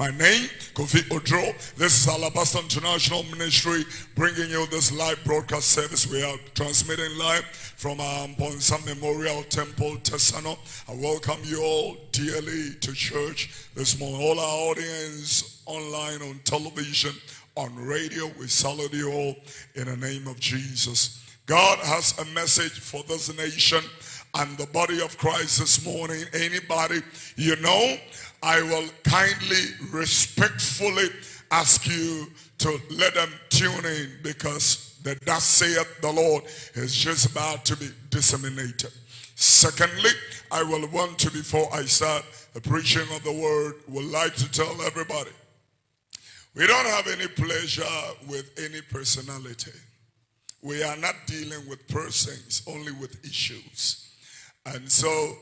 My name, Kofi Oduro. This is Alabaster International Ministry bringing you this live broadcast service. We are transmitting live from Ponsam Memorial Temple, Tesano. I welcome you all dearly to church this morning. All our audience online, on television, on radio, we salute you all in the name of Jesus. God has a message for this nation and the body of Christ this morning. Anybody, you know, I will kindly, respectfully ask you to let them tune in, because the thus saith the Lord is just about to be disseminated. Secondly, I will want to, before I start the preaching of the word, would like to tell everybody, we don't have any pleasure with any personality. We are not dealing with persons, only with issues. And so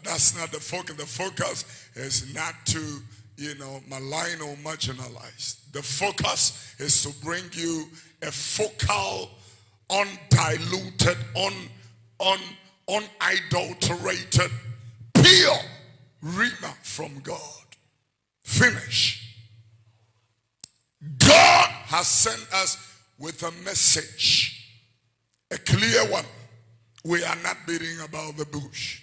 that's not the focus. The focus is not to, malign or marginalize. The focus is to bring you a focal, undiluted, unadulterated, pure rhema from God. Finish. God has sent us with a message, a clear one. We are not beating about the bush.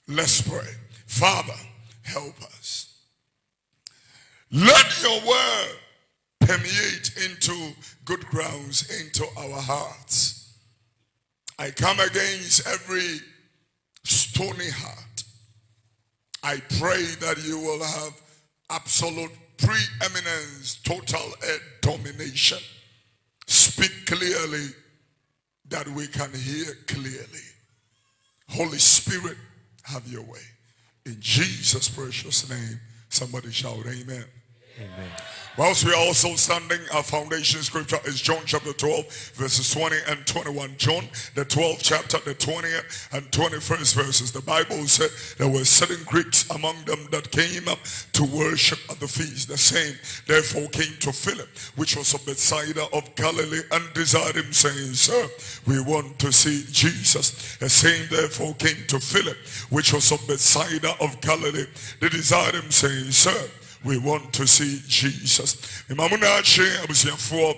Let's pray. Father, help us. Let your word permeate into good grounds, into our hearts. I come against every stony heart. I pray that you will have absolute preeminence, total domination. Speak clearly that we can hear clearly. Holy Spirit, have your way. In Jesus' precious name, somebody shout amen. Amen. Whilst we are also standing, our foundation scripture is John chapter 12, verses 20 and 21. John, the 12th chapter, the 20th and 21st verses. The Bible said there were certain Greeks among them that came up to worship at the feast. The same therefore came to Philip, which was of Bethsaida of Galilee, and desired him, saying, Sir, we want to see Jesus. The same therefore came to Philip, which was of Bethsaida of Galilee. They desired him, saying, Sir, we want to see Jesus. Imamuna che abusiafo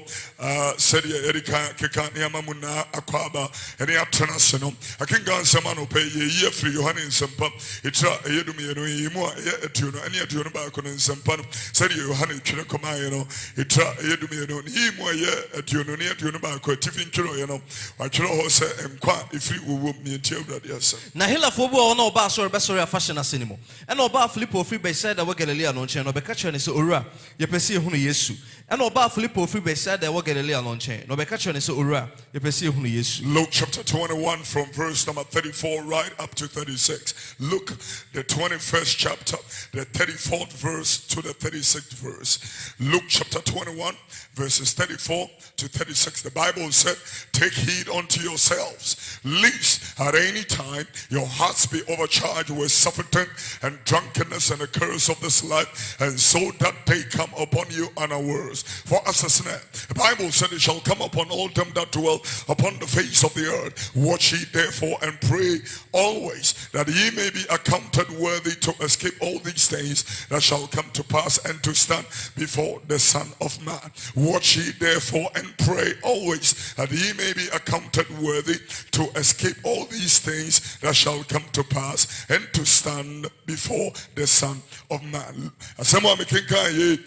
sadia erika keka ne amamuna akwaba ene atena seno akinga nsema no pe ye free Yohane nsempa itra eyedumi no yimu ye atuno ene atuno ba ko nsempa no sadia Yohane twere koma ye no itra eyedumi no yimu ye atuno ne atuno ba ko tifin twero ye no atwero ho se enkwa efiri wowo mienti awurade asem na helafo bu ona oba asori besori afashion asenimo ena oba Filipo ofiri Bethsaida wa Galilee no nchen no beka ne se owura yepesi ehunu Yesu ena oba Filipo ofiri Bethsaida wa Galilee no nchen no beka ne se owura yepesi ehunu Yesu. Luke chapter 21 from verse number 34 right up to 36. Luke the 21st chapter, the 34th verse to the 36th verse. Luke chapter 21 verses 34 to 36. The Bible said, take heed unto yourselves, lest at any time your hearts be overcharged with surfeiting and drunkenness and the curse of this life, and so that day come upon you unawares. For as a snare, the Bible said, it shall come upon all them that dwell upon the face of the earth. Watch ye therefore and pray always, that ye may be accounted worthy to escape all these things that shall come to pass, and to stand before the Son of Man. Watch ye therefore and pray always, that ye may be accounted worthy to escape all these things that shall come to pass, and to stand before the Son of Man. Asema mekenka ye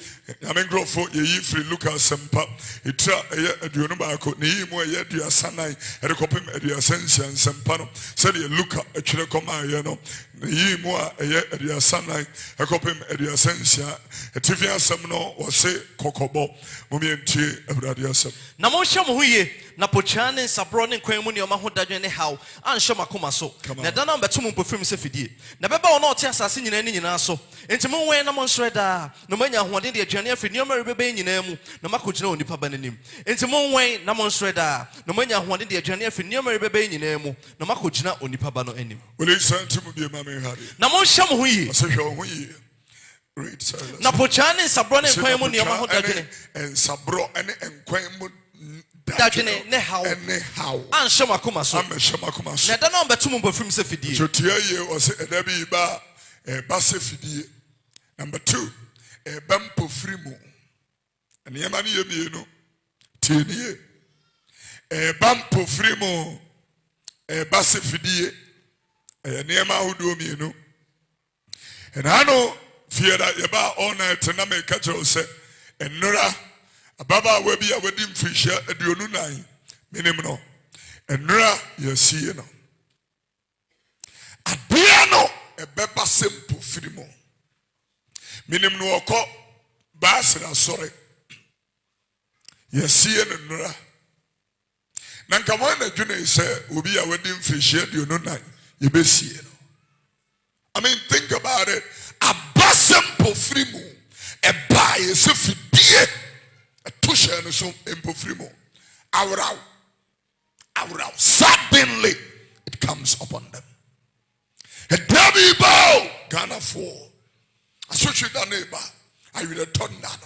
amengrofo ye free Lucas sempa itra ye aduonu baako ne yimu ye aduasanan erekopem aduasansia sempa no said ye Luka atwere koma ye no ne yimu a ye aduasanan ekopem aduasansia etifia asem no wo se kokobo momientie awurade asem na mo hye mo huye na pochane sabro ne kwan mu ne oma ho dadwe ne haw anhye makoma so na da na beto mo mpofim se fidie na beba wo na ote asase nyina ni nyina so enti mo wen na mo nsreda no manya hoɔden de aduane afi ne omare beba nyina mu na makogina onipa bananim enti mo wen na mo nsreda no manya hoɔden de aduane afi ne omare beba nyina mu na makogina onipa ba no anim wele santi mu bie ma me hare na mo hye mo huye ase hwe ho yi read silence na pochane sabro ne kwan mu ne oma ho dadwe en sabro ene enkwan mu dadwene ne haw anhye makoma so na da na beto mo mpofim se fidie jotia ye o se edabi ba se fidie. Number 2, bampo frimo and yemani yemienu tienie bampo frimo basifidie niema hudu mienu and I know fear that yeba all night na me catch us and nora ababa we be a wedding fisher aduonu nan minim no and nora yesi no adua no ebeba simple frimo minim no oko basra sorry yesi no nora nanka wana dwene say obi a wedding fisher aduonu nan yebesi no I mean, think about it. A simple frimo, a buy is a fidie, a tusha and some impo frimo. Aurau. Suddenly it comes upon them. A devil bow, Ghana for. I switch it down neighbor. I will return down.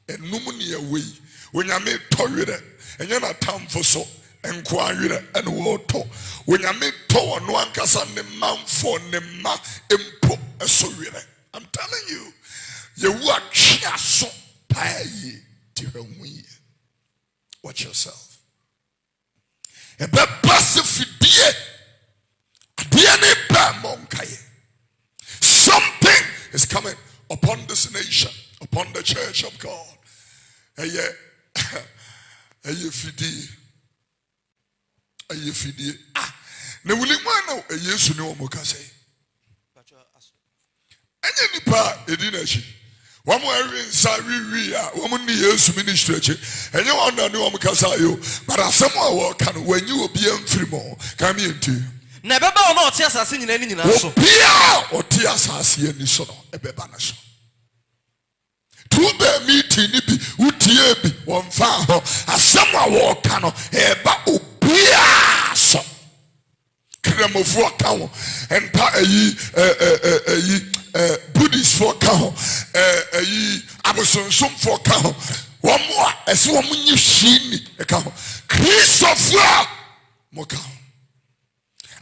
And numuni away. When you made toilet, and you're not time for so. Enquire and water. When you make power, no one can send the man for the ma impo a sovereign. I'm telling you, you watch so pay to her win. Watch yourself. A passive dear, a DNA monkai. Something is coming upon this nation, upon the church of God. Aye, fidi. Ayefidie na wuli mwana Yesu ne omokase enye nipa edinachi wamo awi nsa wiwi a wamo ni Yesu ministry achi enye wona ne omokasa yo but asem a wo ka no wanyi obi amfirimo ka me enti na beba ona ote asase nyina ni nyina so bia ote asase ani so no ebeba na so Troʋblɛ meeting ni bi utie bi wonfa ho asem a wo ka no eba yes, Kremofo account and Buddhist for account, Abosonsum for account. One more as one you see account. Christopher Mokao.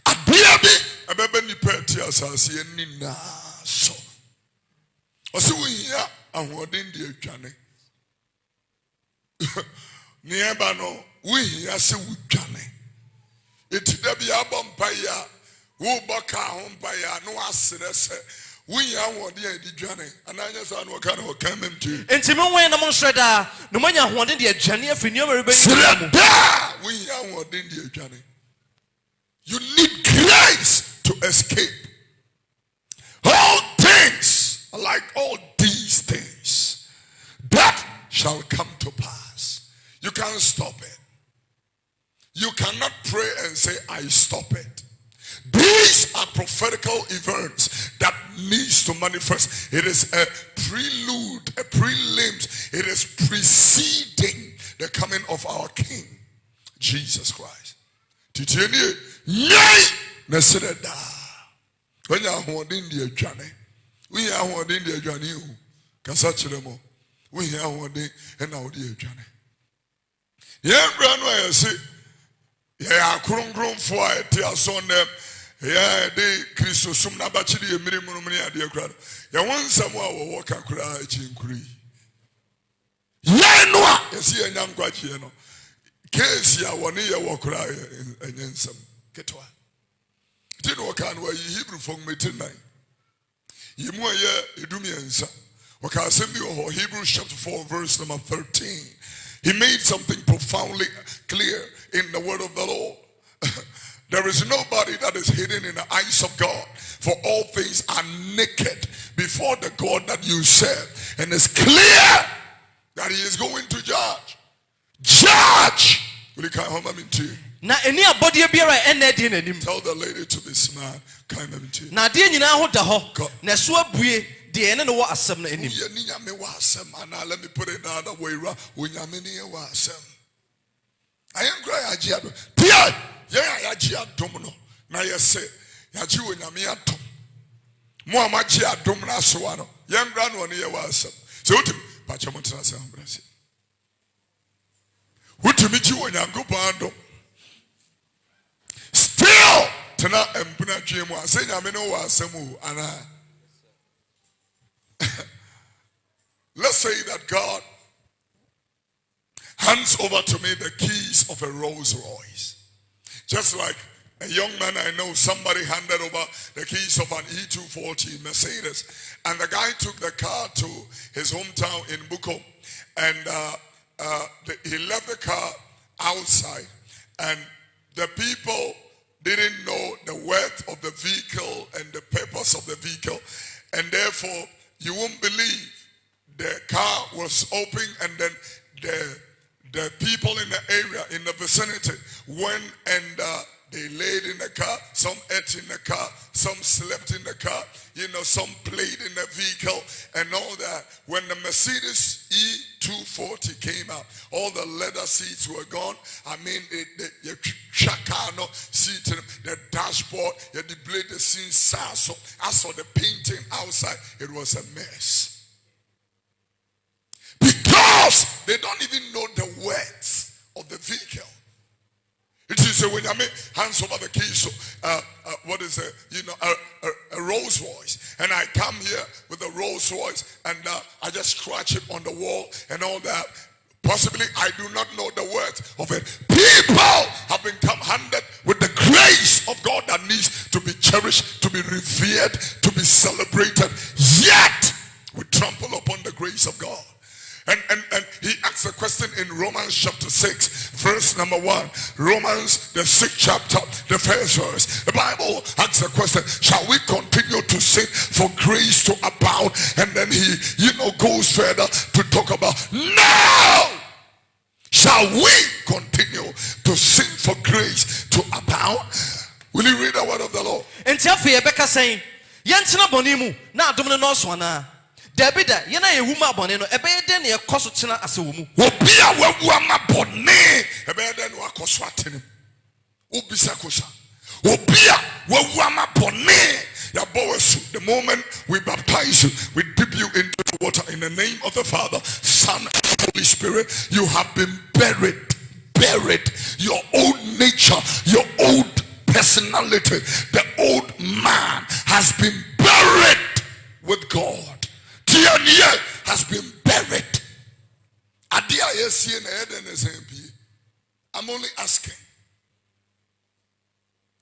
A baby, a baby petias as Nina so. Also, we here and what in the journey. Nearby no. We here say we journey. It debi abompaya, wo boka hompaya no asere se. We ya wode e di journey. Ananya sa no ka no ka mem tu. Enti me wen na mo sreda, no manya hoɔden de adwane afini o mereba ni. We ya wode di journey. You need grace to escape. All things, like all these things, that shall come to pass. You can't stop it. You cannot pray and say, I stop it. These are prophetical events that needs to manifest. It is a prelude, a prelims. It is preceding the coming of our King, Jesus Christ. Titieni, yay! Nesreda. When you are holding the journey, we are holding the journey. Kasachiremo. We are holding and now the journey. Yeah, brother, I say, yeah, krum for it. They are so them. Yeah, they Christos sum na bachili emiri munumuni ade kra. Ya won samu a wo ka kra chinkuri. Yeah, no. Yesi enyam kwachi no. Case ya woni ye wo kra enyensam. Ketwa. Ti no ka no yi Hebrew fong metinai. Yimu ye edumi ensa. Waka asemi ho Hebrews chapter 4 verse number 13. He made something profoundly clear in the word of the Lord. There is nobody that is hidden in the eyes of God, for all things are naked before the God that you serve. And it's clear that he is going to judge. Judge! Na eni abodie biara ene de nanim. Tell the lady to be smart. Na de nyina ho da ho. Na so abue de ene no wa asem na enim. Let me put it another way. I am crying. Pia, yeah, Yajia Domino. Now you say, Yaji Winyamia Tom. Muamachi Domina Suano. Young grand one here was so to Pachamontana Sambrasi. Who to meet you when you go bando? Still, Tana and Buna Jim was saying, I mean, no, Samu, and let's say that God hands over to me the keys of a Rolls Royce. Just like a young man I know, somebody handed over the keys of an E240 Mercedes. And the guy took the car to his hometown in Buko. And he left the car outside. And the people didn't know the worth of the vehicle and the purpose of the vehicle. And therefore, you won't believe the car was open, and then the people in the area, in the vicinity, went and they laid in the car. Some ate in the car, some slept in the car, some played in the vehicle and all that. When the Mercedes E240 came out, all the leather seats were gone. I mean, the chakano seat, the dashboard, the display, the scene, so as for the painting outside, it was a mess. Because they don't even know the worth of the vehicle. It is when I make hands over the keys, what is it? A Rolls Royce, and I come here with a Rolls Royce, and I just scratch it on the wall and all that. Possibly I do not know the worth of it. People have been handed with the grace of God that needs to be cherished, to be revered, to be celebrated. Yet we trample upon the grace of God. And he asks a question in Romans chapter 6, verse number 1. Romans, the 6th chapter, the first verse. The Bible asks a question: shall we continue to sin for grace to abound? And then he, goes further to talk about, no! Shall we continue to sin for grace to abound? Will you read the word of the Lord? And tell Rebecca saying, Yantina Bonimu, now Domino Noswana. Debida, Yana Yuma Bonino, a beden a cosotina as a woman. Wopia Wama Bonne, a beden or coswatin. Ubisakosha. Wopia Wama Bonne. The moment we baptize you, we dip you into the water in the name of the Father, Son, and Holy Spirit. You have been buried. Your old nature, your old personality, the old man has been buried with God. DNA has been buried. I'm only asking.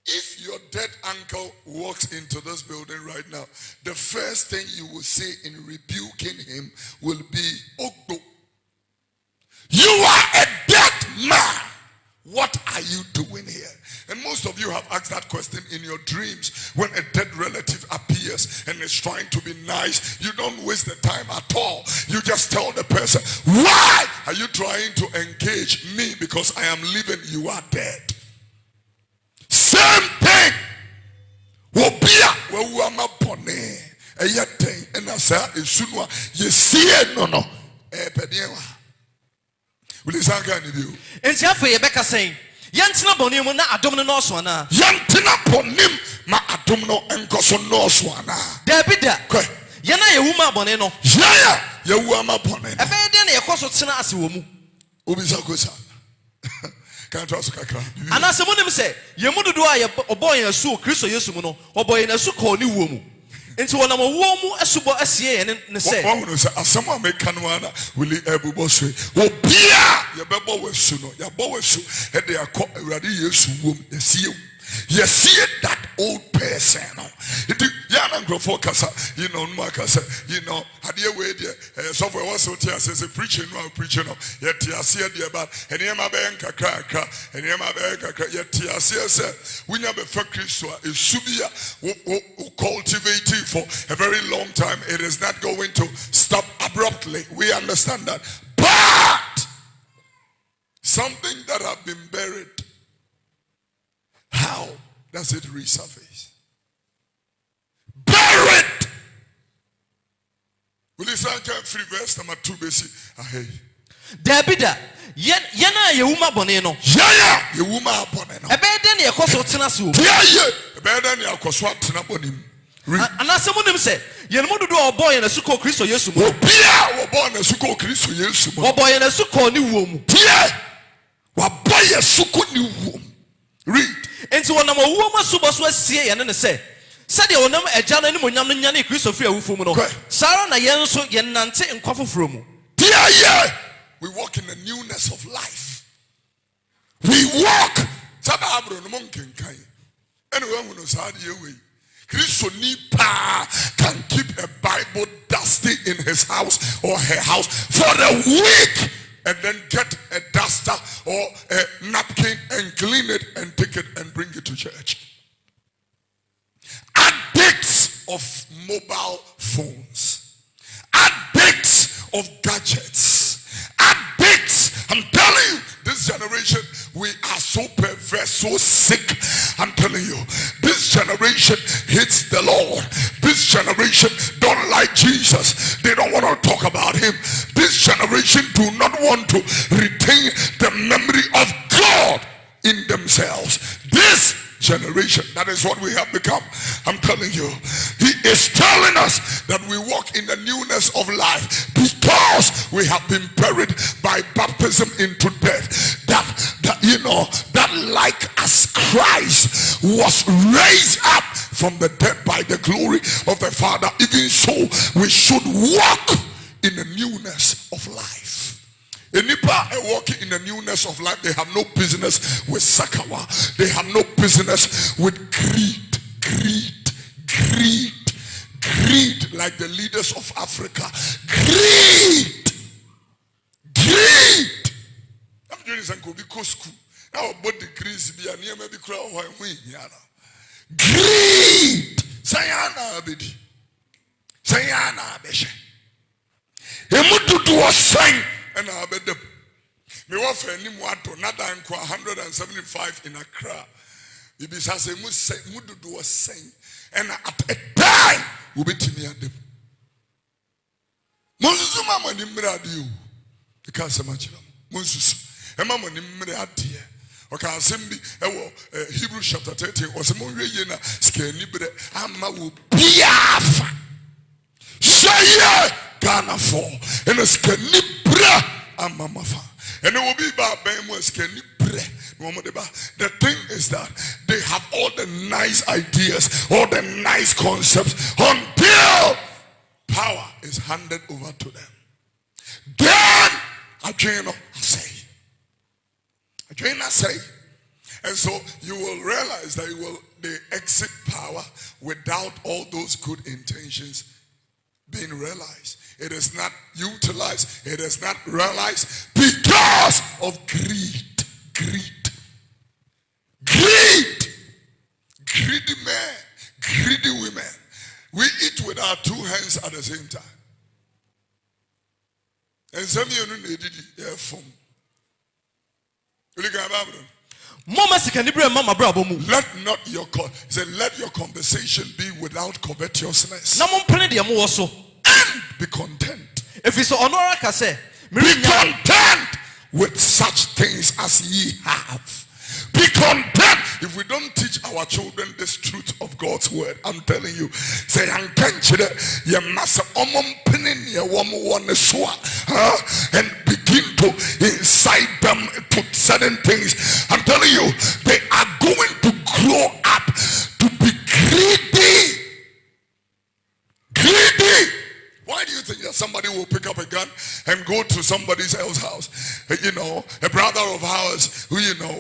If your dead uncle walks into this building right now, the first thing you will say in rebuking him will be, Ogbo, you are a dead man. What are you doing here? And most of you have asked that question in your dreams. When a dead relative appears and is trying to be nice, you don't waste the time at all. You just tell the person, why are you trying to engage me? Because I am living, you are dead. Same thing. Wopia wawama bone. Eyate and say esunwa yesie no. Pedienwa. Will is anga ni bi o. Enti afa Rebecca saying, Yantina Bonimu na adom no noswana. Yantina Bonim ma adom no enkoso noswana. Debida. Yana Yuma Bonino. Yaya Yawama Bonino. A beden a cosotina as a woman. Ubisakosa. And I said, say, Yamudu do I a boy in a su, Christo Yesumuno, or boy in a su called New Woman. Into one of a woman, a subo SCA, and say, someone make Kanuana, will he ever boss? Oh, Pia, your bebo was suno, your bow was so, and they are called a radius womb, the seal. You see that old person. Makasa, had you waited, software was so tears as a preacher, no preacher, yet Tiasia dear bad, and Yama Banka cracker, and Yama Banka, yet Tiasia said, we never for Christo is Subia who cultivated for a very long time. It is not going to stop abruptly. We understand that. But something that have been buried, how does it resurface? Buried. Will you say free verse number 2 basic? Debida. Yana Yuma Bonino. Yaya Yuma Bonino. A bed then your cosotinasu. Yeah, a bed then your coswatina bonim. And as someone said, Yamudu do a boy in a suko Christo Yesu. Oh, Pia, or born a suko Christo Yesu. Or boy in a suko new womb. Pia, or boy a suko new womb. Read. And so when I'm a woman, Subas was say, and then say, Said you know a Jan and Munyam Christopher Wufumo. Sarah na Yenso Yenante and Quafufrumu. Yeah. We walk in the newness of life. We walk. Sababro no monken kai. Anyone who knows how to way. Christo Nipa can keep a Bible dusty in his house or her house for a week and then get a duster or a napkin and clean it and take it and bring it to church. Addicts of mobile phones, addicts of gadgets, addicts. I'm telling you, this generation, we are so perverse, so sick. I'm telling you, this generation hates the Lord. This generation don't like Jesus. They don't want to talk about him. This generation do not want to retain the memory of God in themselves. This generation, that is what we have become. I'm telling you, he is telling us that we walk in the newness of life because we have been buried by baptism into death. That like as Christ was raised up from the dead by the glory of the Father, even so we should walk in the newness of life. Nipa walking in the newness of life, they have no business with sakawa. They have no business with greed, like the leaders of Africa. Greed. I'm doing this and go because school. Now about the grease be a near maybe crowd why we yana. Greed. Sayana abedi. Sayana beshe. Emudu was saying. And I bet them. Me want for any more to not 175 in Accra. It is as a mudu was saying, and at a time will be near them. Moses, Mamma, Nimradu, the cancer match. Moses, and Mamma Nimradia. Okay, Assembly, Hebrew chapter 13 was a Moriana, Skenibre, Amma will be afa. Say, Ghana for, and a Skenibra, and Mamafa. And it will be about Bamos Skenibra. The thing is that they have all the nice ideas, all the nice concepts until power is handed over to them. Then Adriano say. And so you will realize that they exit power without all those good intentions being realized. It is not utilized. It is not realized because of greed. Greedy men, greedy women. We eat with our two hands at the same time. And some of you know they did it from. Let your conversation be without covetousness. And be content. Be content with such things as ye have. Be content. If we don't teach our children this truth of God's word, I'm telling you, say and begin to incite them to certain things. I'm telling you, they are going to grow up to be greedy. Why do you think that somebody will pick up a gun and go to somebody else's house? You know, a brother of ours who,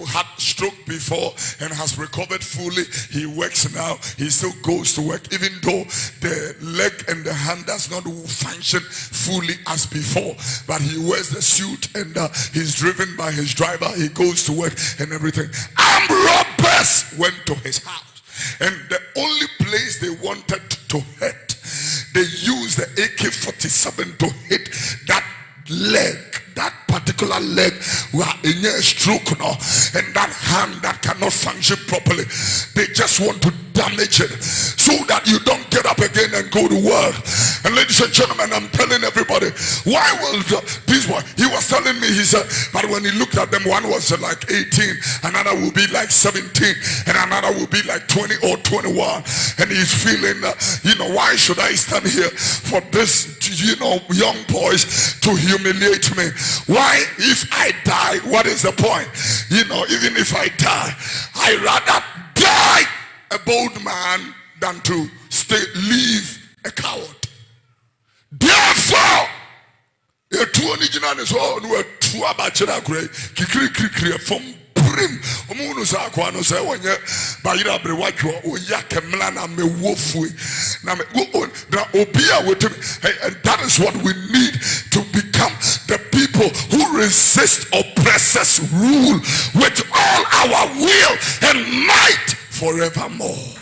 had stroke before and has recovered fully. He works now. He still goes to work, even though the leg and the hand does not function fully as before. But he wears the suit and he's driven by his driver. He goes to work and everything. Armed robbers went to his house. And the only place they wanted to hit, they used the AK-47 to hit that leg, that particular leg where in a stroke now, and that hand that cannot function properly. They just want to damage it so that you don't get up again and go to work. And ladies and gentlemen, I'm telling everybody, why will this one? He was telling me, he said, but when he looked at them, one was like 18, another will be like 17, and another will be like 20 or 21. And he's feeling, why should I stand here for this, young boys to humiliate me? Why, if I die, what is the point? Even if I die, I rather die a bold man than to leave a coward. Therefore, a two original is all no two abachera gray, kikri from Prim, Omunusa Quano say when ye Bayra Brewatcho, O Yakemlana me wofui, Name go on, Obia with him, and that is what we need to become the people who resist oppressors' rule with all our will and might forevermore.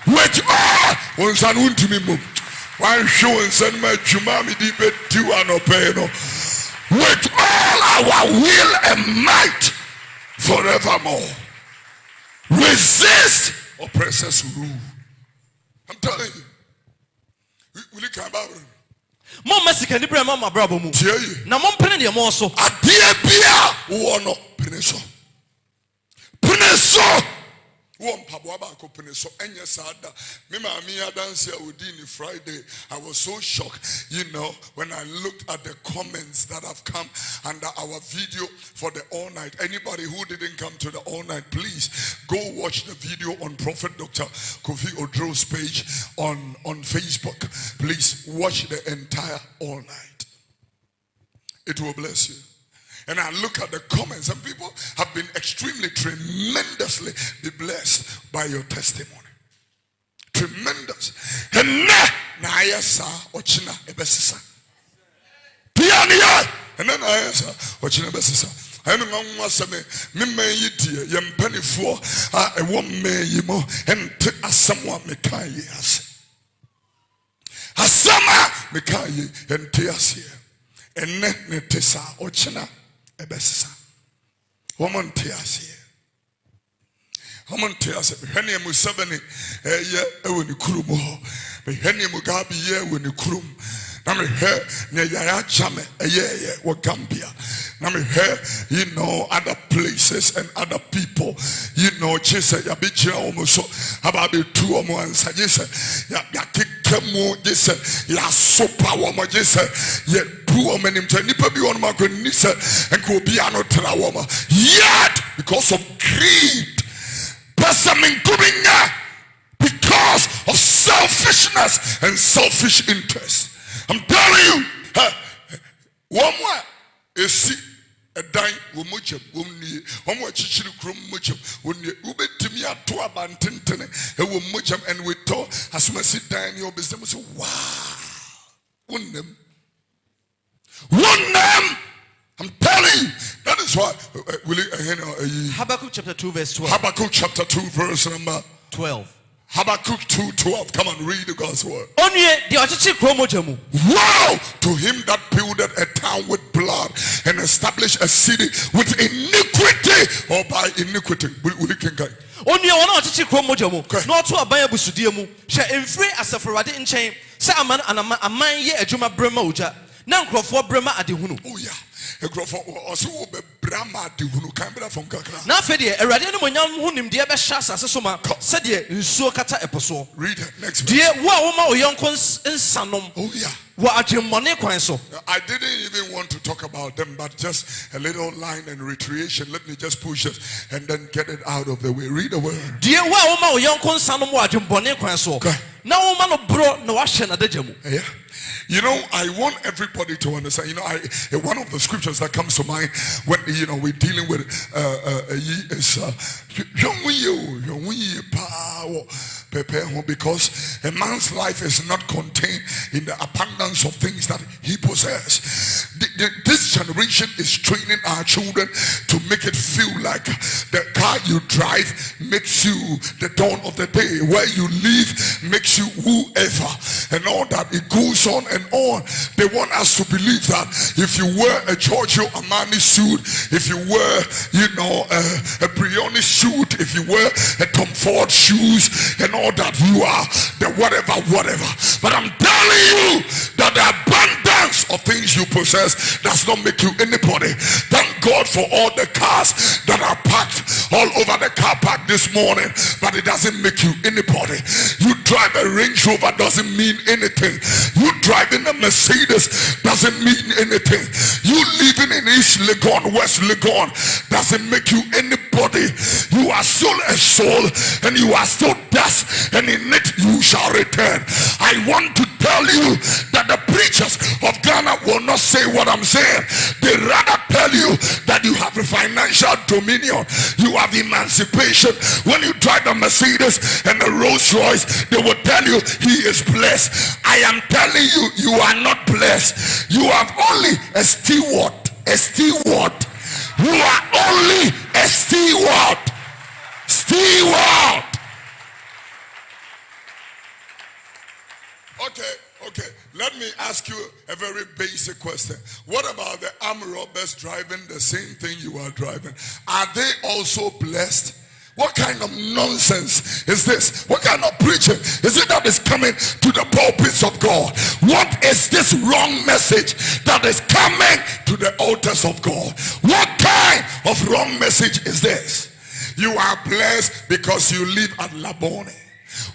With all, one son won't to me move. One show and send my Jumami deep to an openo. With all our will and might forevermore. Resist oppressors' rule. I'm telling you. Will you come about it? Mom Mexican Libra Mama Bravo. Now, Mom Penny also. A dear beer, one Peneso. Peneso. One Pabwaba Copeneso, and yes, Mima Mia dance here with Dini Friday. I was so shocked, when I looked at the comments that have come under our video for the all night. Anybody who didn't come to the all night, please go watch the video on Prophet Dr. Kofi Oduro's page on Facebook. Please watch the entire all night. It will bless you. And I look at the comments, and people have been extremely, tremendously be blessed by your testimony. Tremendous. And na ayasa ochina ebesisa. Piania. And then ayasa ochina ebesisa. I know one was me yiti yempeni for a woman yimo and someone me kayas. Asama me kayi and teasia. And ne tesa ochina. Ebesisa. Woman tears here. Woman tears. Hene musabani when you krum. Hene mugabi ye when you krum. Nami he ne yaya jame wa Gambia. Nami he other places and other people. Chese ya bichira omuso ababe tu omo ansa jese ya kikemu jese ya sopa womo jese ye bu omo nimta nipa bi wono ma kwenise enko obi ano tra womo yet because of greed because of selfishness and selfish interest. I'm telling you, one more is a dime womucham, one chichiri krum mucham, when you ube timia to a bantintene, a womucham, and we talk as we sit down your business. Wow, one name. I'm telling you, that is why. Habakkuk chapter 2 verse 12. Habakkuk chapter 2 verse number 12. Habakkuk 2:12. Come on, read the God's word. Woe to him that builded a town with blood and established a city with iniquity or by iniquity. Will you can guide? Only one of the Chromojamu, not to a Bayabusudiamu, shall enfree as a Ferradi in chain, Saman and a man ye a Juma Bremoja, Nankro for Brema Adihunu. Oh, yeah. A growth also be Brahma Dihunu Cambra from Kakra. Now, Fedia, a radian when young Hunim, dear Bashas as a soma, said ye, Suakata episode. Read it next. Dear, Woma, young cons in Sanum. Oh, yeah. What are your money, so? I didn't even want to talk about them, but just a little line and reiteration. Let me just push it and then get it out of the way. Read the word. Dear, Woma, young cons Sanum, what your money, so. Now, man of bro, no action at the jamu. Yeah. I want everybody to understand. One of the scriptures that comes to mind when we're dealing with is because a man's life is not contained in the abundance of things that he possesses. This generation is training our children to make it feel like the car you drive makes you the dawn of the day. Where you live makes you whoever, and all that. It goes on and on. They want us to believe that if you wear a Giorgio Armani suit, if you wear a Brioni suit, if you wear a Tom Ford shoes and all that, you are the whatever. But I'm telling you that the abundance of things you possess does not make you anybody. Thank God for all the cars that are parked all over the car park this morning, but it doesn't make you anybody. You drive a Range Rover doesn't mean anything. You driving a Mercedes doesn't mean anything. You living in East Legon, West Legon doesn't make you anybody. You are still a soul and you are still dust and in it you shall return. I want to tell you that the preachers of Ghana will not say what I'm saying. They rather tell you that you have a financial dominion, you have emancipation. When you drive a Mercedes and a Rolls Royce, they will tell you he is blessed. I am telling you, you are not blessed. You have only a steward. A steward. You are only a steward. Steward. Okay. Let me ask you a very basic question. What about the armed robbers driving the same thing you are driving? Are they also blessed? What kind of nonsense is this? What kind of preaching is it that is coming to the pulpits of God? What is this wrong message that is coming to the altars of God? What kind of wrong message is this? You are blessed because you live at Labone.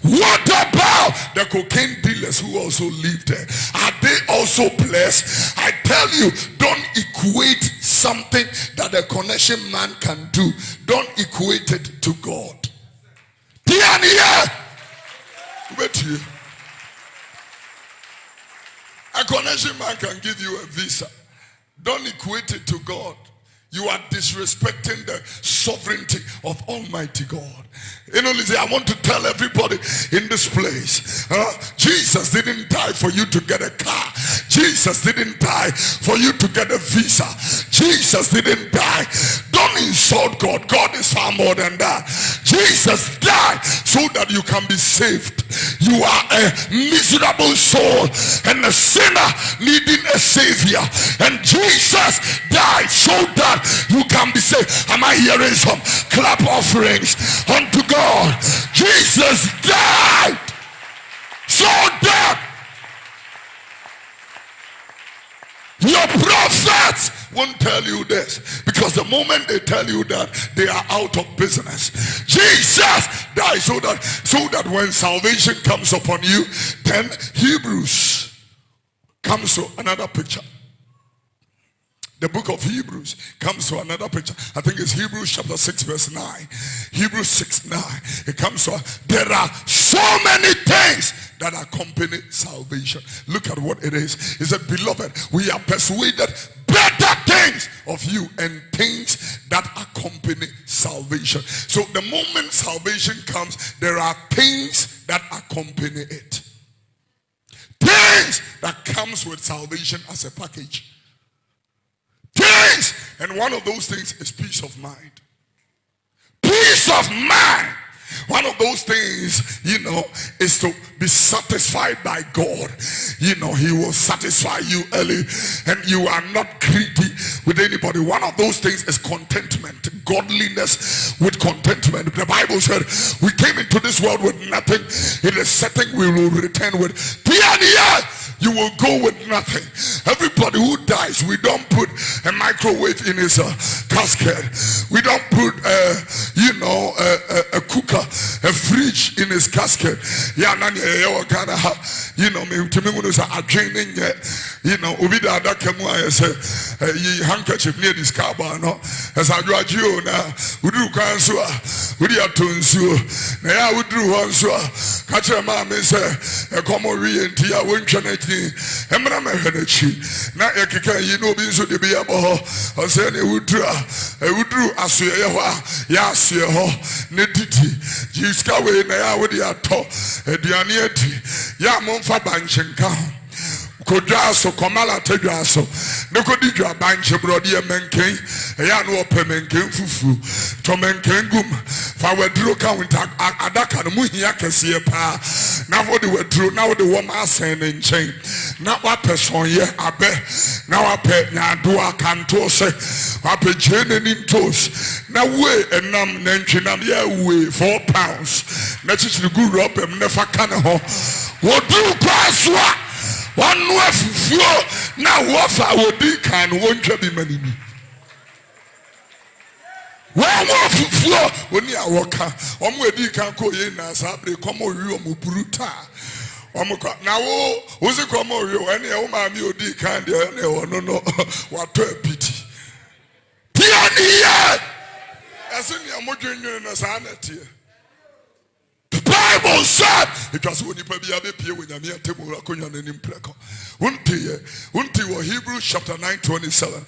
What about the cocaine dealers who also live there? Are they also blessed? I tell you, don't equate something that a connection man can do. Don't equate it to God. A connection man can give you a visa. Don't equate it to God. You are disrespecting the sovereignty of Almighty God. You know, I want to tell everybody in this place, Jesus didn't die for you to get a car. Jesus didn't die for you to get a visa. Jesus didn't die. Don't insult God. God is far more than that. Jesus died so that you can be saved. You are a miserable soul and a sinner needing a savior. And Jesus died so that you can be saved. Am I hearing some clap offerings unto God? Jesus died so that your prophets won't tell you this, because the moment they tell you that, they are out of business. Jesus died so that when salvation comes upon you, then Hebrews comes to another picture. The book of Hebrews comes to another picture. I think it's Hebrews chapter 6 verse 9. Hebrews 6:9. It comes to, there are so many things that accompany salvation. Look at what it is. It said, beloved, we are persuaded better things of you and things that accompany salvation. So the moment salvation comes, there are things that accompany it. Things that comes with salvation as a package. Things, and one of those things is peace of mind. Peace of mind. One of those things, is to be satisfied by God. He will satisfy you early, and you are not greedy with anybody. One of those things is contentment, godliness with contentment. The Bible said we came into this world with nothing. It is certain we will return with. You will go with nothing. Everybody who dies, we don't put a microwave in his casket. We don't put a cooker, a fridge in his casket. Handkerchief near this car no as I graduate now we do cancel we are tunsu now we do also catch a man say a common re-entry I won't change Hene now being so the be able or say they would do as you Nediti Jiskawe now with the ato a dianieti Yamonfa Banchenka. Kodraso komala tedraso nekodi dwa banche brodi menken ya no opemenken fufu to menken gum fa waduro counter adaka no muhia kese pa na for the waduro na the woman asen nchen na wa person ye abe na wa pe nya do akanto se wa pe jene ni tos na we enam na ntwinam ya we 4 pounds na chichiri guru opem ne fa kana ho woduru kwaswa one flow now what I would be can won't be many. One flow when you are walking, you can go in as I come over you bruta. Now, who's it come over you? Any woman you can't no, what a pity. As in your modern Asante. The Bible Bible said it was when you be a baby when you meet table akonya nanim preko. Unti Hebrews chapter 9:27.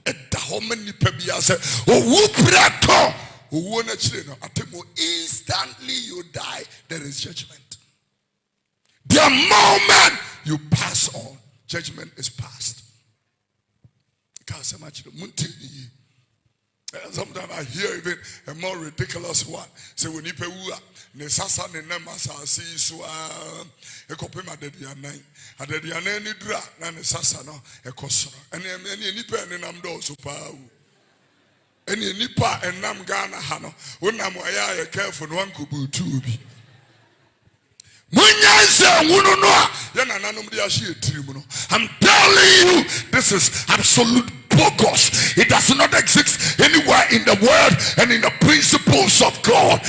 Edaho many pebia say oh preko wona chire no atemo instantly you die there is judgment. The moment you pass on, judgment is passed. Sometimes I hear even a more ridiculous one. Say when you pay ne sasa ne namasa si so e kopem adedianan adedianan ni dra na ne sasa no e kosoro ene nipa ne nam do so pa o ene nipa enam Ghana ha no wonam aya careful no ankobutu obi munyanse wunu no a ya nananom de ahye tirim no. I'm telling you, this is absolute bogus. It does not exist anywhere in the world and in the principles of God.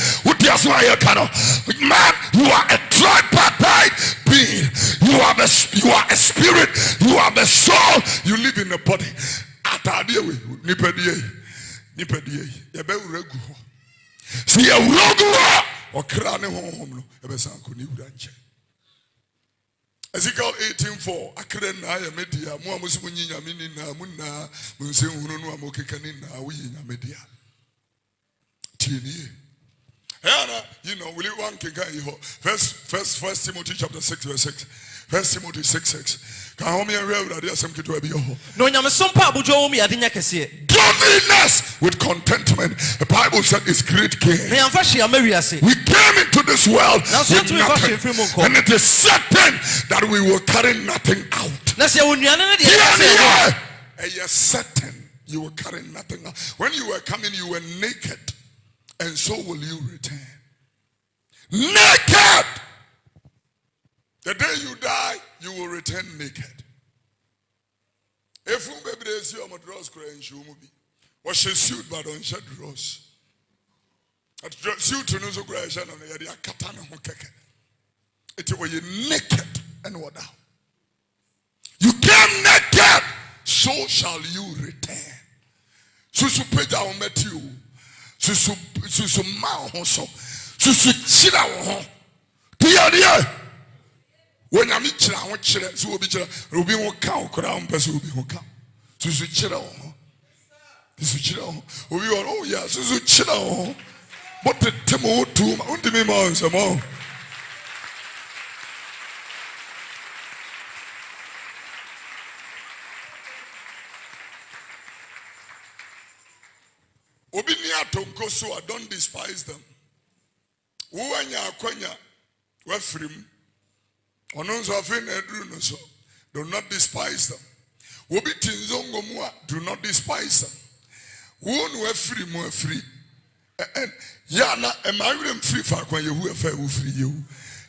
Man, you are a tripartite being. You are a spirit. You are the soul. You live in the body. See a rogu or crane home. Ezekiel 18:4. Akren na ya media. Mo amusimu nyinya mini na munna munse hunu no amokekani na wi nya media. Tieni. You know, will you want to get First Timothy chapter 6 verse 6. First Timothy 6:6. Godliness with contentment. The Bible said is great gain. We came into this world with nothing, and it is certain that we will carry nothing out. Yes, certain you will carry nothing out. When you were coming, you were naked, and so will you return. Naked. The day you die, you will return naked. If you baby see your draws crying, you will be. What she suit, but don't shed draws. At suit to know so great, and the katana hokeke. It was you naked and what now? You came naked, so shall you return. Susu peja o met you. Susu ma honso. Susu chira ho. Dia. When I meet you, I want you to be Ruby will count, crown, person will be who come. Susu Chiro. This is Chiro. Oh, yes, Susu Chiro. What the Timo to my own demons among. Obinia Tonko, so I don't despise them. Uwanya Akwanya, Wefrim. Do not despise them. Do not despise them. Who were free, more free. And Yana, am I really free for when you who free you?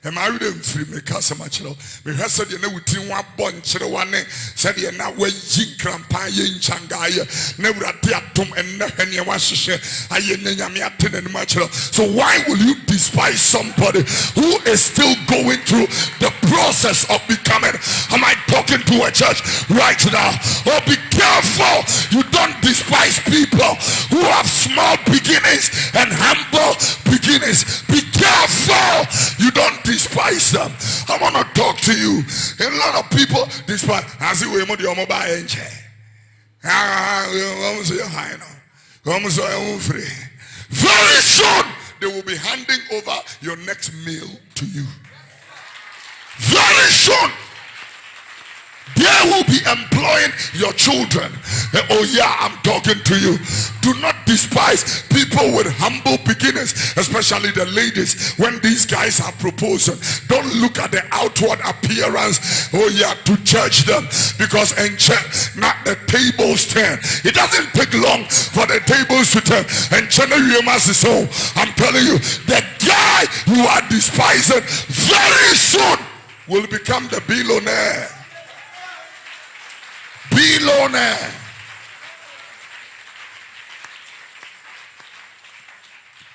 Am I really free? Me cast a match. Me has said you know with one bunch of one said you're not way jing crampa in Changaya, never at the atom and nothing you want to share. I and much. So why will you despise somebody who is still going through the process of becoming? Am I talking to a church right now? Oh, be careful. You don't despise people who have small beginnings and humble beginnings. Be careful. You don't despise them. I want to talk to you. A lot of people despise. I see we move your mobile engine. Very soon they will be handing over your next meal to you. Very soon they will be employing your children. Oh yeah, I'm talking to you. Do not despise people with humble beginnings, especially the ladies. When these guys are proposing, don't look at the outward appearance. Oh yeah, to judge them, because in church, not the tables turn. It doesn't take long for the tables to turn. And I'm telling you, the guy you are despising very soon will become the billionaire. Billionaire.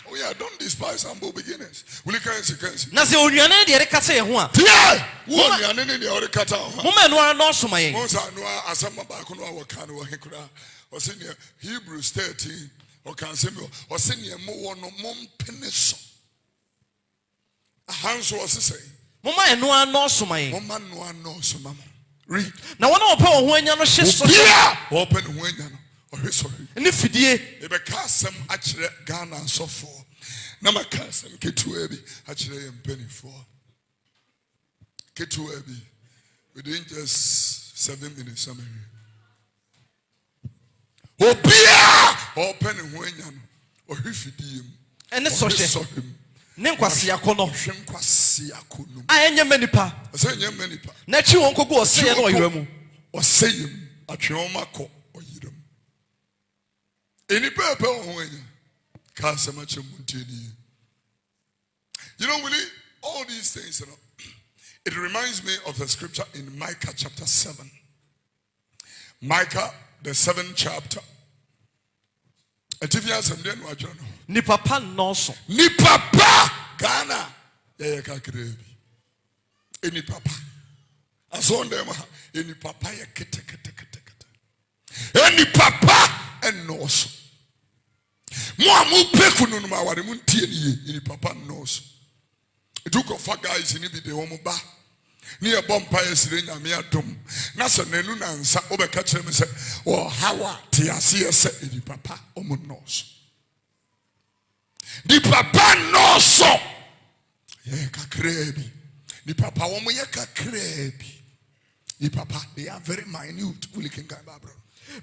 Oh yeah, don't despise humble beginnings. Will you can see? Na se onuane de rekata ye ho a. Yeah. Onuane ne de rekata ho. Mo manu ara no soma ye. Mo sa no asama ba ko no awaka no hekura. O se ne Hebrews 13 o kan se me o se ne mo wo no mo mpene so. Hands was the same. Mama and no one knows my Woman, no one knows, Mama. Read. Now, one of when you're not shit. Open when you know. Sorry. And if you did, if a custom actually Ghana so for. Nama custom get to Ebi actually and penny for. Get to Ebi within just 7 minutes. Open when you know. Or if you did. And the social. Nenkwasi akono. I enye menipa. Say enye menipa. Na chi won kogu ose ye no oyiremu. Ose yim atweoma ko oyirem. Eni pepe ho enya. Ka sema chemuntieni. You know, really, all these things, you know, it reminds me of the scripture in Micah chapter 7. Micah, the 7th chapter. Ni papa noso. Ni papa Ghana. Yeah, kakrebi. Any papa. Asonde ma. Any papa ya kete. Any papa and noso. Mo amu peku no ma ware mu ntie ni any papa noso. Duke of guys in be the womuba. Ni e bompa yesire nyame adom. Na so nanu na nsa obeka kire me se o hawa ti ase ese any papa omo noso. Di papa noso. Yeah, kakrebi. Di papa womo ye kakrebi. Di papa they are very minute. We can go bro.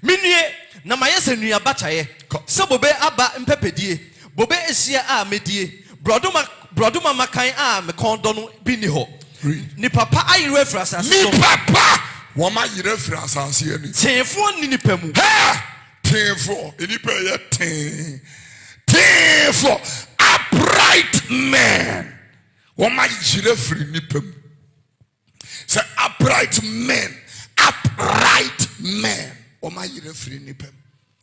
Minye na mayese nua bataye. Se bobe aba mpepedie. Bobe esia a medie. Broduma makan a me kondo no bi ni ho. Ni papa ayire fra asase so. Ni papa woma yire fra asase ani. Tenfo ni nipa mu. Ha! Tenfo, enipa ye ten. Tenfo upright man. Woma yire fra nipa mu. Say upright men. Upright men. Woma yire fra nipa mu.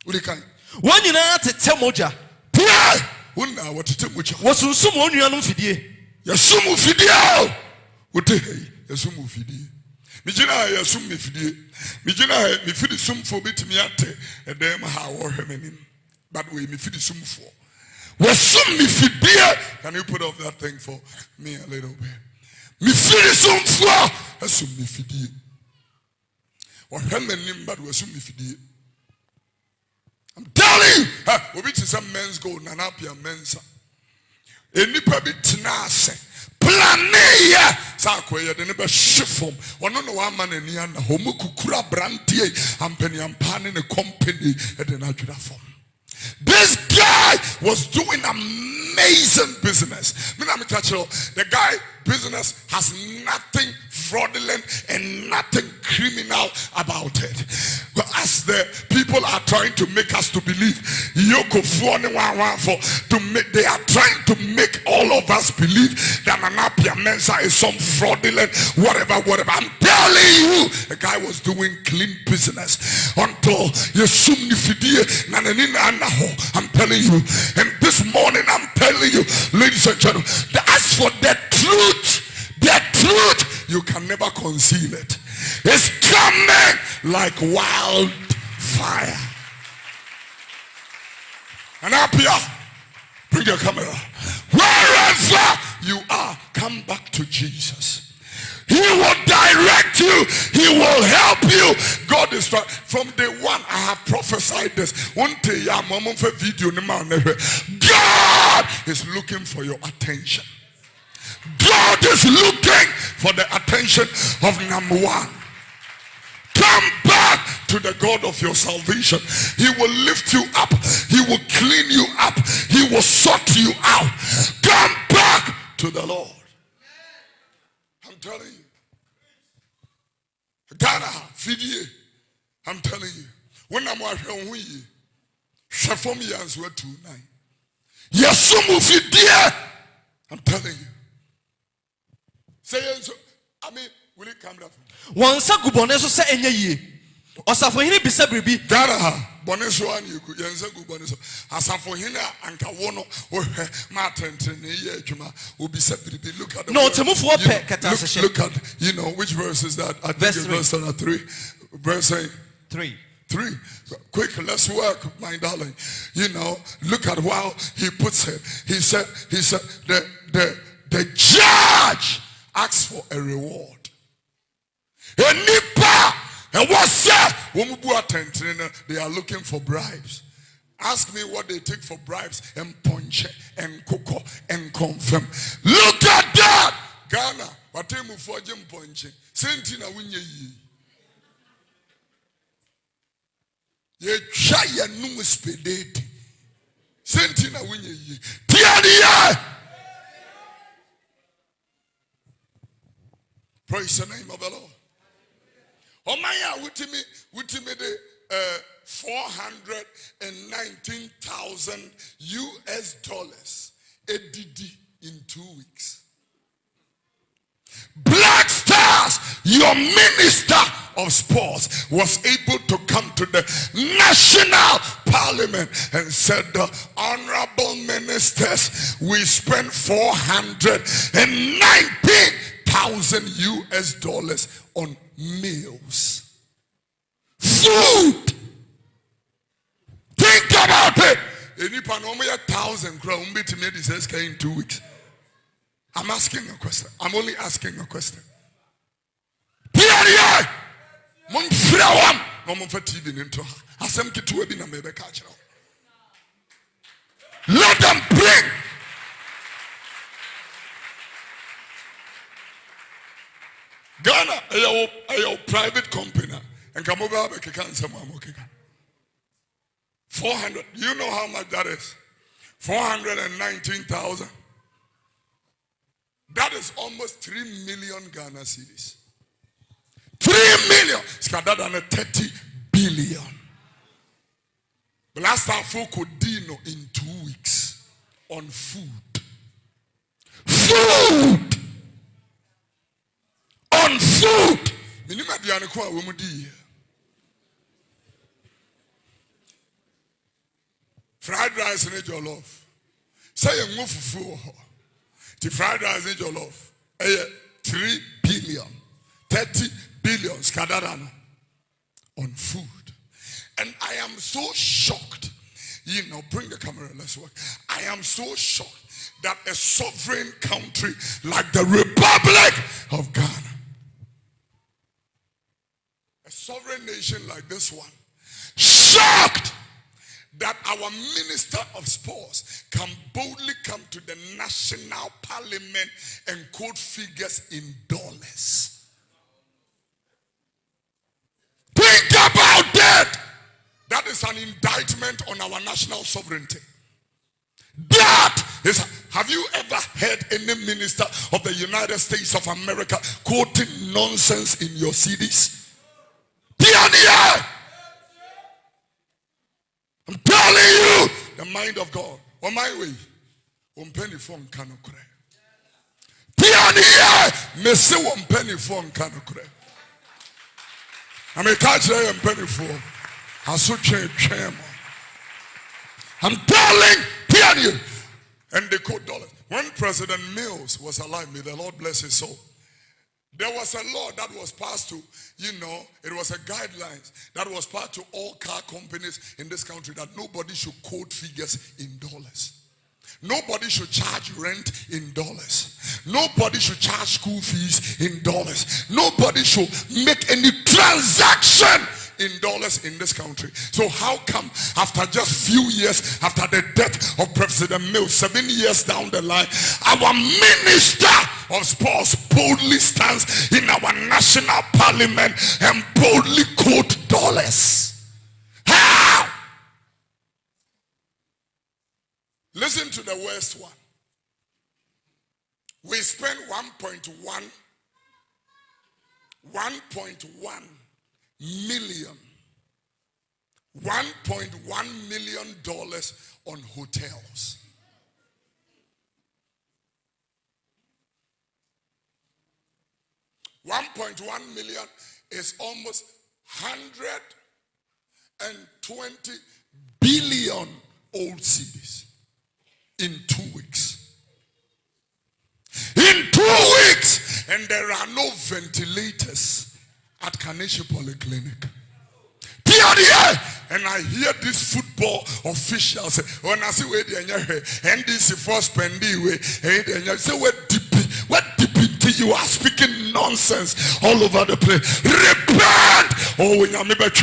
Uri kan. Won nyina tete moja. Pia! Wona wotete moja. Wosunsum onuanum fidie. Yasum fidie. Wote hey, yasum fidie. Mijina yasum me fidie. Mijina me fidi sum for bitimi ate edem ha wo hwemenim. But we me fidi sum for. Wasum me fidie. Can you put off that thing for me a little bit? Me fidi sum for. Yasum me fidie. Wo hwemenim but wasum me fidie. I'm telling you, obi to some men's go nanapia mensa. Enipa bi tena ase. Planeya sakoye de ne be shifom ono no wa man ani ana homu kukura brantie ampani ampane ne company e de na dwura fom. This guy was doing amazing business. The guy business has nothing fraudulent and nothing criminal about it. But as the people are trying to make us to believe, they are trying to make all of us believe that Manapia Mensa is some fraudulent whatever. I'm telling you, the guy was doing clean business until I'm telling you, and this morning I'm telling you, ladies and gentlemen, that as for the truth, you can never conceal it. It's coming like wildfire. And up here, bring your camera. Wherever you are, come back to Jesus. He will direct you. He will help you. God is trying. From day one, I have prophesied this. God is looking for your attention. God is looking for the attention of number one. Come back to the God of your salvation. He will lift you up. He will clean you up. He will sort you out. Come back to the Lord. I'm telling you. Ghana, Fidie. I'm telling you. When I'm out here, Shafom Yanswa 2:9. Yasumu Fidie. I'm telling you. Say so. I mean, will it come down? Once a guboneso say enye ye. Osafo hini bisa bribi. Ghana, boneso an you could yensa guboneso. Asafo hina anka wono Martin ye juma will be separate. Look at the no temufu look at which verse is that? I think it's verse 3. Verse 3. 3. Quick, let's work, my darling. Look at how he puts it. He said the judge charge, ask for a reward. And what's that? They are looking for bribes. Ask me what they take for bribes and punch and cook and confirm. Look at that! Ghana, what time for Jim punching? Sentina win ye try a new spedate. Sentina win ye. Tiania! Praise the name of the Lord. Oh my, with me the 419,000 US dollars ADD in 2 weeks. Black Stars, your minister of sports, was able to come to the national parliament and said, the honorable ministers, we spent 419,000 US dollars on meals. Food. Think about it. Any panomia 1,000 crown bit made this in 2 weeks. I'm asking a question. I'm only asking a question. Let them bring. Ghana, a private company, and come over back again. 400. You know how much that is? 419,000. That is almost 3 million Ghana cedis. 3 million. It's got that than 30 billion. The last time folk could dino in 2 weeks on food. Food. On food. Minima diane kwa wumudi. Fried rice in jollof. Say a move for the fried rice in jollof. 3 billion. 30 billion skadarano on food. And I am so shocked. You know, bring the camera, let's work. I am so shocked that a sovereign country like the Republic of Ghana, a sovereign nation like this one, shocked that our minister of sports can boldly come to the national parliament and quote figures in dollars. Think about that. That is an indictment on our national sovereignty. That is, have you ever heard any minister of the United States of America quoting nonsense in your CDs? I'm telling you, the mind of God. On my way, on penny phone cannot cry. Messe one penny phone cannot cry. I'm a catcher and penny phone. I so change. I'm telling you, and they quote dollars. When President Mills was alive, may the Lord bless his soul, there was a law that was passed to, it was a guidelines that was passed to all car companies in this country that nobody should quote figures in dollars. Nobody should charge rent in dollars. Nobody should charge school fees in dollars. Nobody should make any transaction in dollars in this country. So how come after just few years after the death of President Mills, 7 years down the line, our minister of sports boldly stands in our national parliament and boldly quote dollars? How? Listen to the worst one. We spent 1.1 million $1.1 million on hotels. $1.1 million is almost 120 billion old cedis in 2 weeks. In 2 weeks, and there are no ventilators at Kanesha Polyclinic. And I hear this football officials say, when I see where they are, NDC first pendy way, and say, what DP you are speaking nonsense all over the place. Repent. Oh, when I'm repent.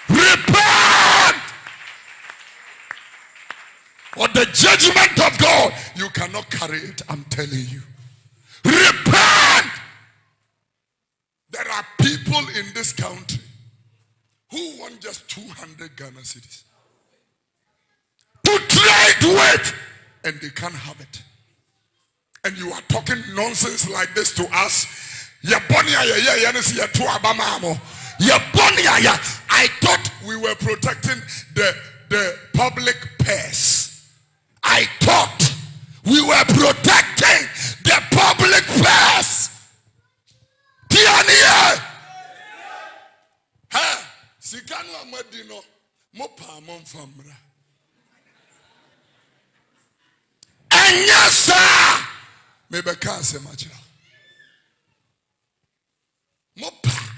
Repent. Or the judgment of God, you cannot carry it. I'm telling you. Repent. There are people in this country who want just 200 Ghana cedis to trade with, and they can't have it. And you are talking nonsense like this to us. I thought we were protecting the public purse. I thought we were protecting the public purse. Tiania. Ha, sikanu amadino mo pa mon famra. Anyasa mebe kan se macha. Mo pa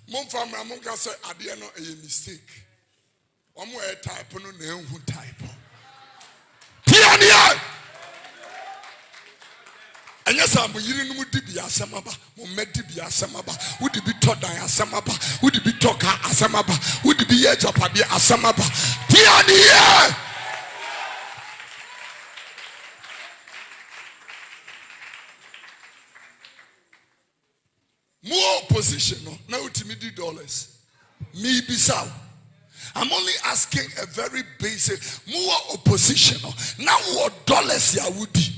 mon famra mon ka say ade no a mistake. Omo e type no na enhu type. Tiania. And yes, I'm yiri no mudi bi asamaba, mo medi bi asamaba, wudi bi todan asamaba, wudi bi toka asamaba, wudi bi yejapade asamaba. Tiania. More opposition no, now ultimate dollars. Me bisau. I'm only asking a very basic more opposition. Now what dollars ya would you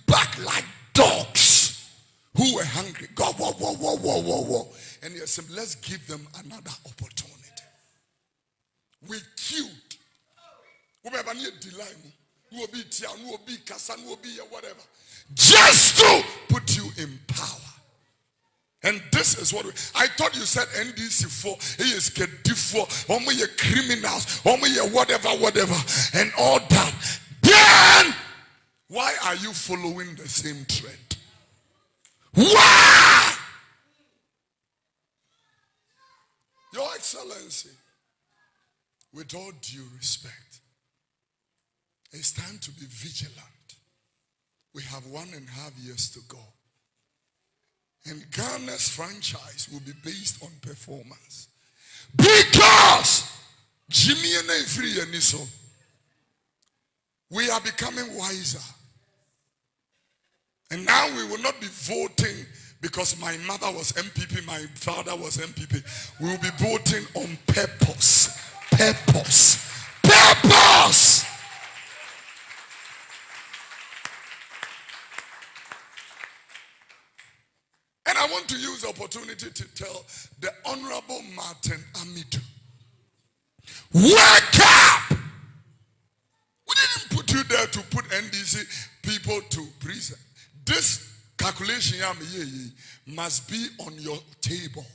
back like dogs who were hungry. God, whoa. And you said, let's give them another opportunity. We killed. Whoever need delay, who will be Tia, who will be Kassan, who will be whatever. Just to put you in power. And this is what I thought you said NDC4, he is KD4, only your criminals, only your whatever, and all that. Then, why are you following the same trend? Why? Your Excellency, with all due respect, it's time to be vigilant. We have 1.5 years to go. And Ghana's franchise will be based on performance. Because Jimmy and Free and Niso, we are becoming wiser. And now we will not be voting because my mother was MPP, my father was MPP. We will be voting on purpose. Purpose. Purpose. And I want to use the opportunity to tell the Honorable Martin Amidu, wake up! We didn't put you there to put NDC people to prison. This calculation must be on your table.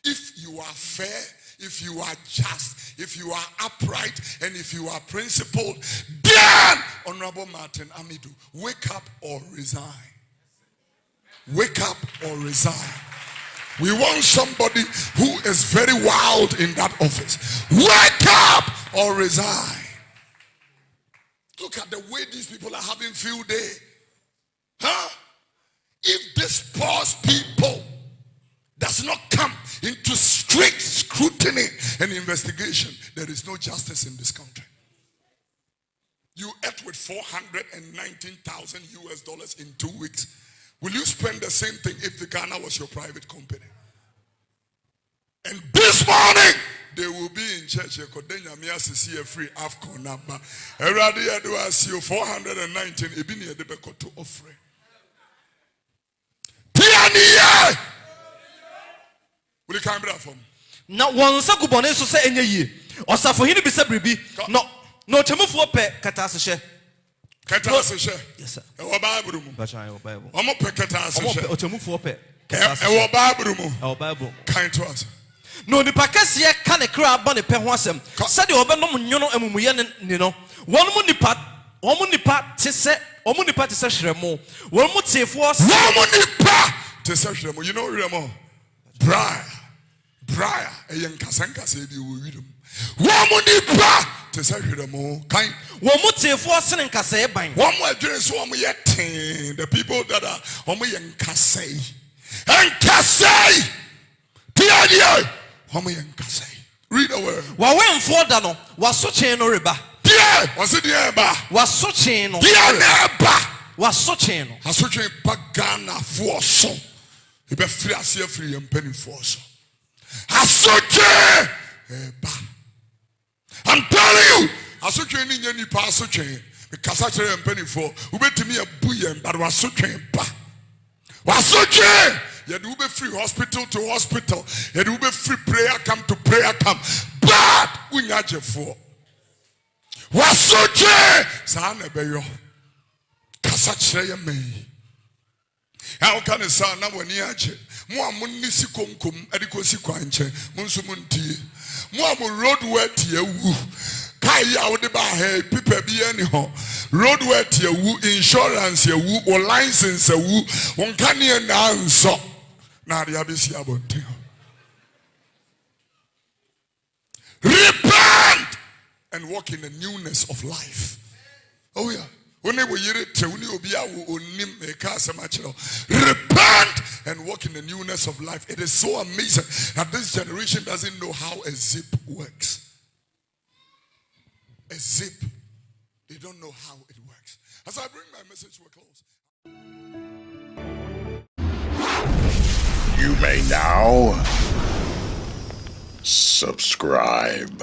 If you are fair, if you are just, if you are upright, and if you are principled, then Honorable Martin Amidu, wake up or resign. Wake up or resign. We want somebody who is very wild in that office. Wake up or resign. Look at the way these people are having field day. Huh? If this pause people does not come into strict scrutiny and investigation, there is no justice in this country. You ate with $419,000 in 2 weeks. Will you spend the same thing if the Ghana was your private company? And this morning, they will be in church. Free AFCON number. Eradi do I see 419. Ebini edebeko to offering. Tiania. Will you come back from? Now one sakubone so say enye yi. Osafo hini bi se bribi. No temufuo pe katasehye. Katasehye. Yes sir. E wo Bible mu. Bachan e Bible. Omo pe katasehye. Omo temufuo pe. E wo Bible mu. E Bible. Kind to us. No nipa kese ka ne kra aba ne pe ho asem. Sade obenom nwono amumuye ne no. Wonmu nipa tese hwremo. Wonmu tefo wonmu nipa tese hwremo. You know hwremo? Prior, a young Kasanka said you will read them. Woman, ba to say them all kind. Womuti for sending Kase bang. One more dress, one more yet. The people that are one more young Kasay. And Kasay! Tiadia! One more young Kasay. Read the word. Wawen for Dano was so chain or riba. Dear, was it the Eba? Was so chain or Eba? was so chain. I so chain Pagana for so. You be free as you free and penny for so. I so chain Eba. I'm telling you, I so chain in any pass so chain. Because I say I'm penny for who bet to me a buoyant, but was so chain ba. Was so chain. You do be free hospital to hospital. You do be free prayer come to prayer come. But we not your for. Was so chain. Sana beyo. Kasachre me. How can a son now when yache? More munisi kumkum, edikosi quanche, munsumunti. More road wet ye woo. Kaya would ba hey, people be anyhow. Road wet ye woo, insurance ye woo, or license ye woo. One can ye answer. Now the abisi abonte. Repent and walk in the newness of life. Oh yeah. Repent and walk in the newness of life. It is so amazing that this generation doesn't know how a zip works. A zip. They don't know how it works. As I bring my message to a close. You may now subscribe.